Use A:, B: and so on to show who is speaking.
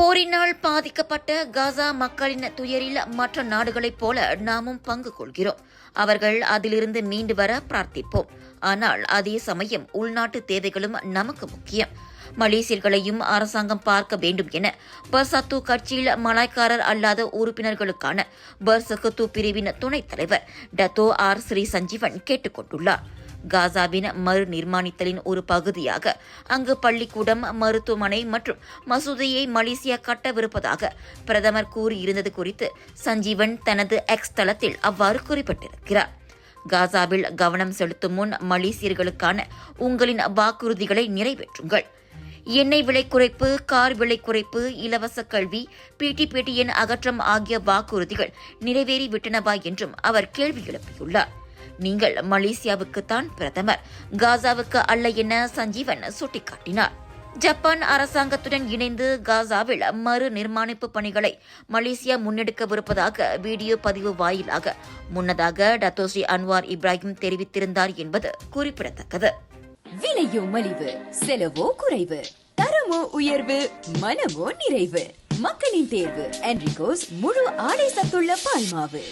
A: போரினால் பாதிக்கப்பட்ட காசா மக்களின் துயரில் மற்ற நாடுகளைப் போல நாமும் பங்கு கொள்கிறோம். அவர்கள் அதிலிருந்து மீண்டு வர பிரார்த்திப்போம். ஆனால் அதே சமயம் உள்நாட்டு தேவைகளும் நமக்கு முக்கியம். மலேசியர்களையும் அரசாங்கம் பார்க்க வேண்டும் என பர்சத்து கட்சியில் மலாய்க்காரர் அல்லாத உறுப்பினர்களுக்கான பர்சகத்து பிரிவின் துணைத் தலைவர் டத்தோ ஆர் ஸ்ரீ சஞ்சீவன் கேட்டுக் கொண்டுள்ளார். காசாவின் மறு நிர்மாணித்தலின் ஒரு பகுதியாக அங்கு பள்ளிக்கூடம், மருத்துவமனை மற்றும் மசூதியை மலேசியா கட்டவிருப்பதாக பிரதமர் கூறியிருந்தது குறித்து சஞ்சீவன் தனது எக்ஸ் தளத்தில் அவ்வாறு குறிப்பிட்டிருக்கிறார். காசாவில் கவனம் செலுத்தும் முன் மலேசியர்களுக்கான உங்களின் வாக்குறுதிகளை நிறைவேற்றுங்கள். எண்ணெய் விலை குறைப்பு, கார் விலை குறைப்பு, இலவச கல்வி, PTPTN அகற்றம் ஆகிய வாக்குறுதிகள் நிறைவேறிவிட்டனவா என்றும் அவர் கேள்வி எழுப்பியுள்ளார். நீங்கள் மலேசியாவுக்குத்தான் பிரதமர், காசாவுக்கு அல்ல என சஞ்சீவன் சுட்டிக்காட்டினார். ஜப்பான் அரசாங்கத்துடன் இணைந்து காசாவில் மறு நிர்மாணிப்பு பணிகளை மலேசியா முன்னெடுக்கவிருப்பதாக வீடியோ பதிவு வாயிலாக முன்னதாக டத்தோஸ்ரீ அன்வார் இப்ராஹிம் தெரிவித்திருந்தார் என்பது குறிப்பிடத்தக்கது.
B: விலையோ மலிவு, செலவோ குறைவு, தரமோ உயர்வு, மனமோ நிறைவு. மக்களின் தேர்வு என்ரிகோஸ் முழு ஆடை சத்துள்ள பால்மாவு.